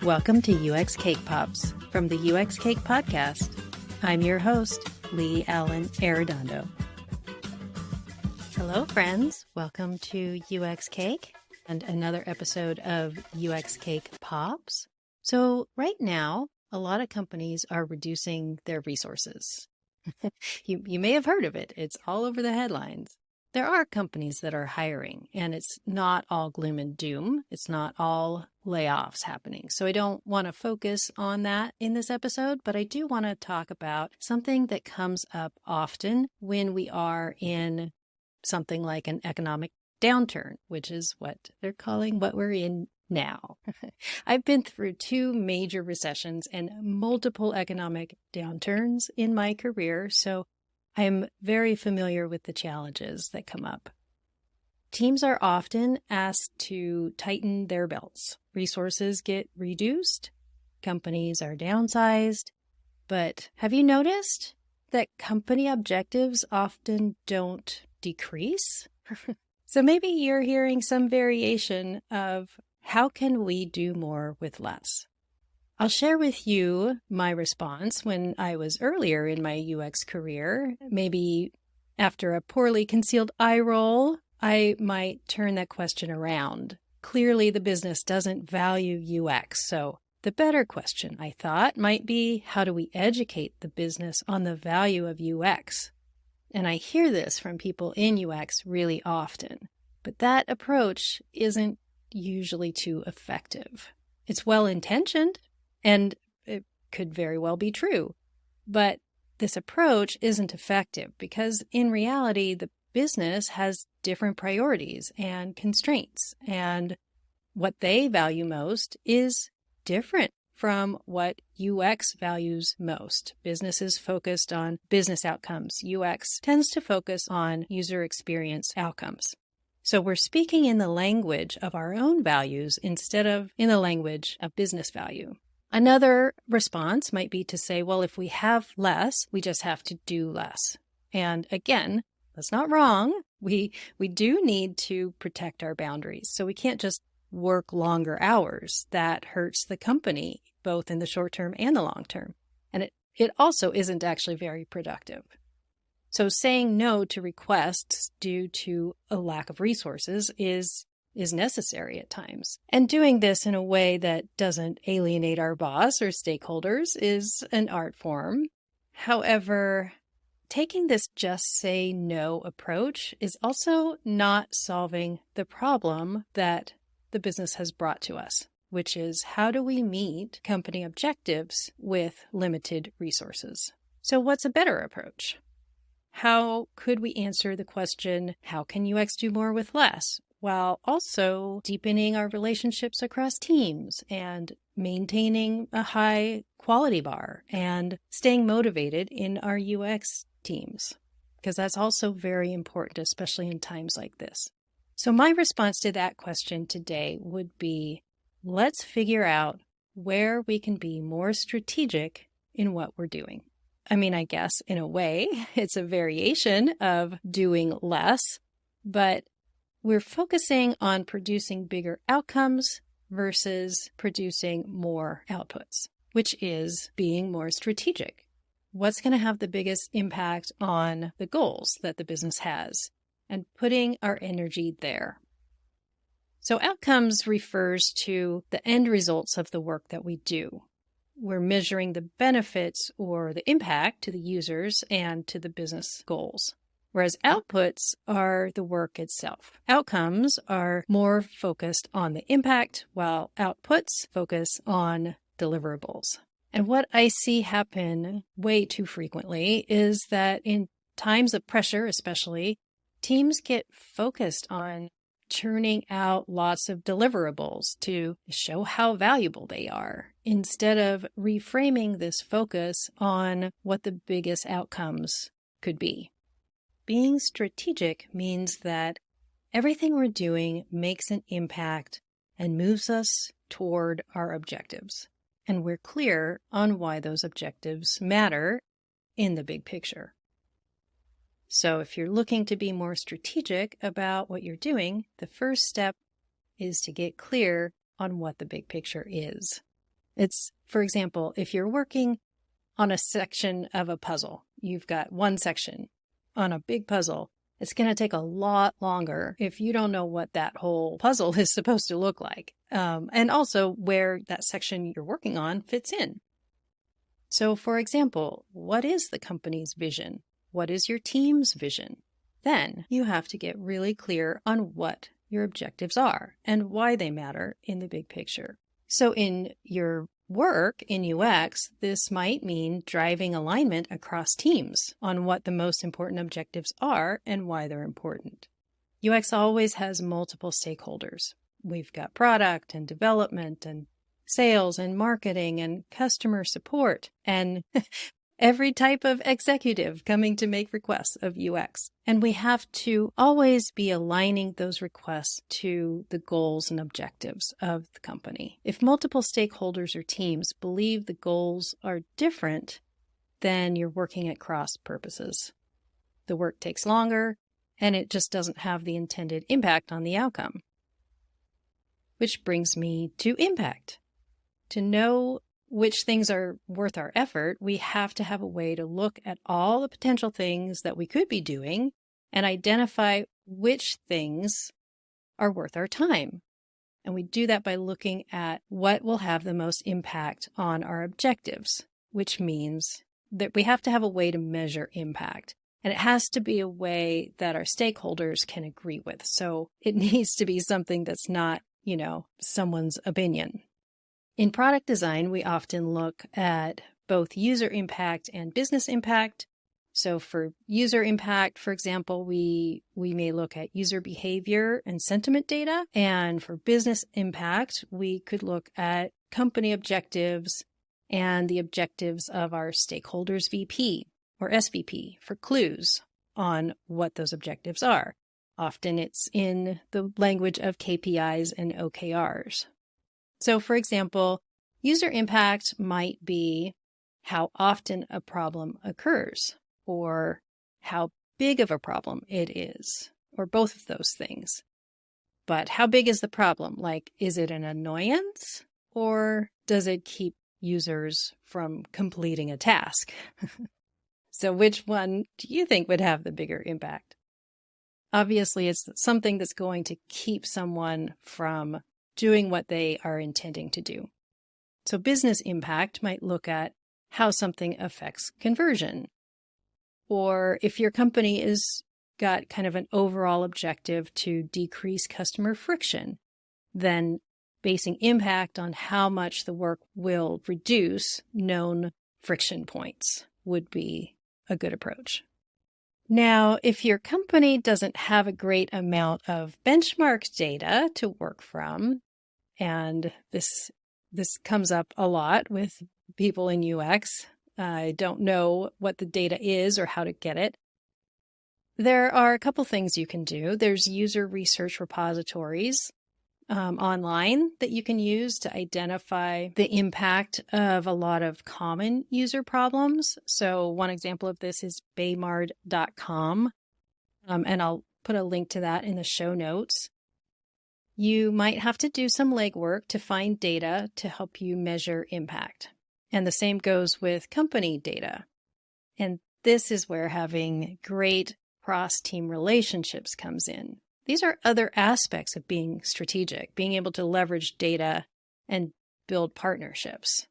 Welcome to UX Cake Pops from the UX Cake Podcast. I'm your host, Lee Allen Arredondo. Hello, friends. Welcome to UX Cake and another episode of UX Cake Pops. So right now, a lot of companies are reducing their resources. You may have heard of it. It's all over the headlines. There are companies that are hiring, and it's not all gloom and doom. It's not all layoffs happening. So I don't want to focus on that in this episode, but I do want to talk about something that comes up often when we are in something like an economic downturn, which is what they're calling what we're in now. I've been through 2 major recessions and multiple economic downturns in my career, so I am very familiar with the challenges that come up. Teams are often asked to tighten their belts. Resources get reduced, companies are downsized, but have you noticed that company objectives often don't decrease? So maybe you're hearing some variation of how can we do more with less? I'll share with you my response when I was earlier in my UX career. Maybe after a poorly concealed eye roll, I might turn that question around. Clearly, the business doesn't value UX, so the better question, I thought, might be how do we educate the business on the value of UX? And I hear this from people in UX really often, but that approach isn't usually too effective. It's well-intentioned, and it could very well be true. But this approach isn't effective because in reality, the business has different priorities and constraints. And what they value most is different from what UX values most. Business is focused on business outcomes. UX tends to focus on user experience outcomes. So we're speaking in the language of our own values instead of in the language of business value. Another response might be to say, well, if we have less, we just have to do less. And again, that's not wrong. We do need to protect our boundaries. So we can't just work longer hours. That hurts the company, both in the short term and the long term. And it also isn't actually very productive. So saying no to requests due to a lack of resources is necessary at times. And doing this in a way that doesn't alienate our boss or stakeholders is an art form. However, taking this just say no approach is also not solving the problem that the business has brought to us, which is how do we meet company objectives with limited resources? So what's a better approach? How could we answer the question, how can UX do more with less, while also deepening our relationships across teams and maintaining a high quality bar and staying motivated in our UX teams? Because that's also very important, especially in times like this. So my response to that question today would be, let's figure out where we can be more strategic in what we're doing. I mean, I guess in a way, it's a variation of doing less, but we're focusing on producing bigger outcomes versus producing more outputs, which is being more strategic. What's going to have the biggest impact on the goals that the business has and putting our energy there. So outcomes refers to the end results of the work that we do. We're measuring the benefits or the impact to the users and to the business goals. Whereas outputs are the work itself. Outcomes are more focused on the impact, while outputs focus on deliverables. And what I see happen way too frequently is that in times of pressure, especially, teams get focused on churning out lots of deliverables to show how valuable they are, instead of reframing this focus on what the biggest outcomes could be. Being strategic means that everything we're doing makes an impact and moves us toward our objectives. And we're clear on why those objectives matter in the big picture. So if you're looking to be more strategic about what you're doing, the first step is to get clear on what the big picture is. It's, for example, if you're working on a section of a puzzle, you've got one section on a big puzzle, it's going to take a lot longer if you don't know what that whole puzzle is supposed to look like, and also where that section you're working on fits in. So, for example, what is the company's vision? What is your team's vision? Then you have to get really clear on what your objectives are and why they matter in the big picture. So in your work in UX, this might mean driving alignment across teams on what the most important objectives are and why they're important. UX always has multiple stakeholders. We've got product and development and sales and marketing and customer support and every type of executive coming to make requests of UX. And we have to always be aligning those requests to the goals and objectives of the company. If multiple stakeholders or teams believe the goals are different, then you're working at cross purposes. The work takes longer, and it just doesn't have the intended impact on the outcome. Which brings me to impact. To know which things are worth our effort, we have to have a way to look at all the potential things that we could be doing and identify which things are worth our time. And we do that by looking at what will have the most impact on our objectives, which means that we have to have a way to measure impact. And it has to be a way that our stakeholders can agree with. So it needs to be something that's not, someone's opinion. In product design, we often look at both user impact and business impact. So for user impact, for example, we may look at user behavior and sentiment data. And for business impact, we could look at company objectives and the objectives of our stakeholders VP or SVP for clues on what those objectives are. Often it's in the language of KPIs and OKRs. So, for example, user impact might be how often a problem occurs or how big of a problem it is, or both of those things. But how big is the problem? Like, is it an annoyance or does it keep users from completing a task? So which one do you think would have the bigger impact? Obviously, it's something that's going to keep someone from doing what they are intending to do. So business impact might look at how something affects conversion. Or if your company is got kind of an overall objective to decrease customer friction, then basing impact on how much the work will reduce known friction points would be a good approach. Now, if your company doesn't have a great amount of benchmark data to work from, and this comes up a lot with people in UX, I don't know what the data is or how to get it. There are a couple things you can do. There's user research repositories online that you can use to identify the impact of a lot of common user problems. So one example of this is baymard.com, and I'll put a link to that in the show notes. You might have to do some legwork to find data to help you measure impact. And the same goes with company data. And this is where having great cross-team relationships comes in. These are other aspects of being strategic, being able to leverage data and build partnerships.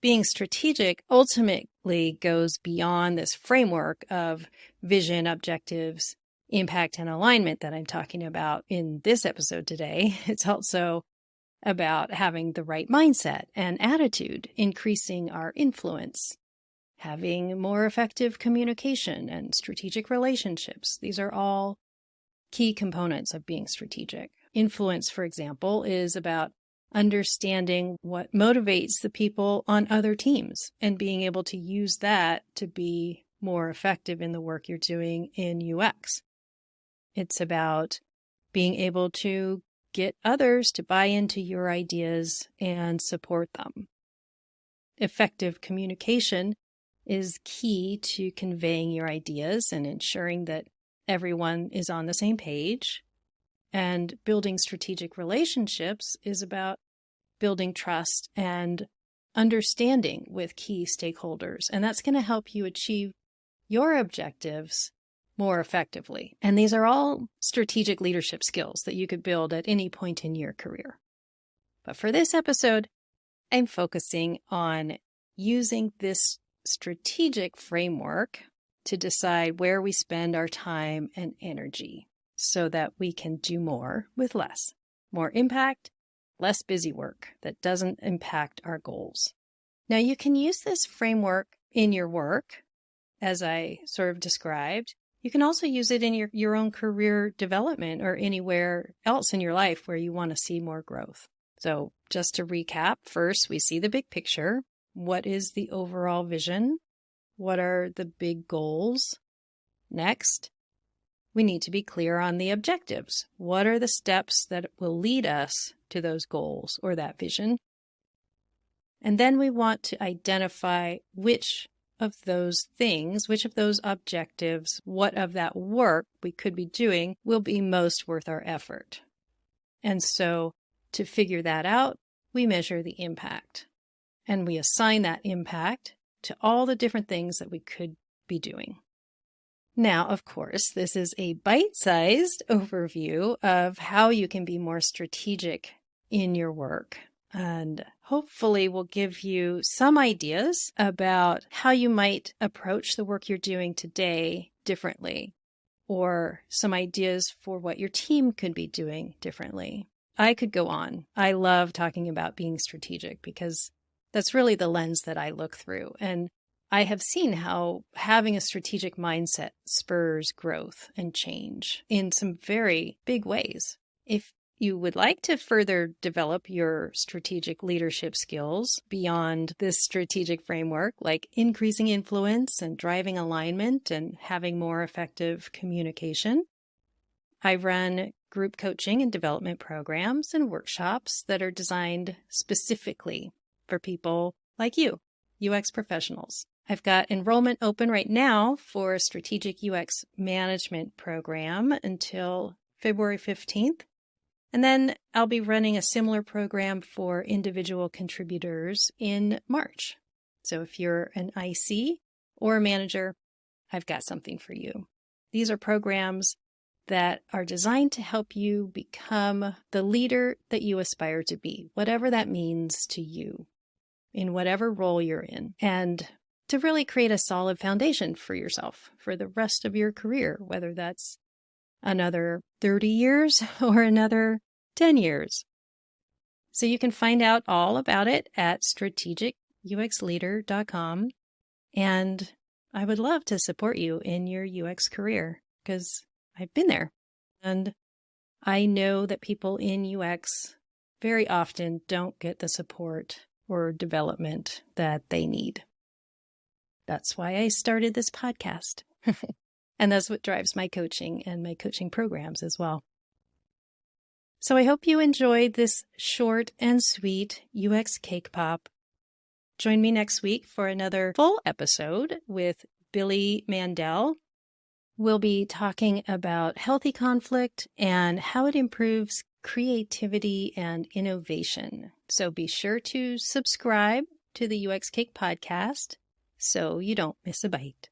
Being strategic ultimately goes beyond this framework of vision, objectives, impact, and alignment that I'm talking about in this episode today. It's also about having the right mindset and attitude, increasing our influence, having more effective communication and strategic relationships. These are all key components of being strategic. Influence, for example, is about understanding what motivates the people on other teams and being able to use that to be more effective in the work you're doing in UX. It's about being able to get others to buy into your ideas and support them. Effective communication is key to conveying your ideas and ensuring that everyone is on the same page. And building strategic relationships is about building trust and understanding with key stakeholders, and that's going to help you achieve your objectives more effectively. And these are all strategic leadership skills that you could build at any point in your career. But for this episode, I'm focusing on using this strategic framework to decide where we spend our time and energy so that we can do more with less. More impact, less busy work that doesn't impact our goals. Now, you can use this framework in your work, as I sort of described. You can also use it in your own career development or anywhere else in your life where you want to see more growth. So just to recap, first, we see the big picture. What is the overall vision? What are the big goals? Next, we need to be clear on the objectives. What are the steps that will lead us to those goals or that vision? And then we want to identify which of those things, which of those objectives, what of that work we could be doing will be most worth our effort. And so to figure that out, we measure the impact. And we assign that impact to all the different things that we could be doing. Now, of course, this is a bite-sized overview of how you can be more strategic in your work, and hopefully will give you some ideas about how you might approach the work you're doing today differently, or some ideas for what your team could be doing differently. I could go on. I love talking about being strategic because that's really the lens that I look through. And I have seen how having a strategic mindset spurs growth and change in some very big ways. If you would like to further develop your strategic leadership skills beyond this strategic framework, like increasing influence and driving alignment and having more effective communication, I run group coaching and development programs and workshops that are designed specifically for people like you, UX professionals. I've got enrollment open right now for a strategic UX management program until February 15th. And then I'll be running a similar program for individual contributors in March. So if you're an IC or a manager, I've got something for you. These are programs that are designed to help you become the leader that you aspire to be, whatever that means to you, in whatever role you're in, and to really create a solid foundation for yourself for the rest of your career, whether that's another 30 years or another 10 years. So you can find out all about it at strategicuxleader.com. And I would love to support you in your UX career because I've been there. And I know that people in UX very often don't get the support or development that they need. That's why I started this podcast. And that's what drives my coaching and my coaching programs as well. So I hope you enjoyed this short and sweet UX Cake Pop. Join me next week for another full episode with Billy Mandel. We'll be talking about healthy conflict and how it improves creativity and innovation. So be sure to subscribe to the UX Cake podcast so you don't miss a bite.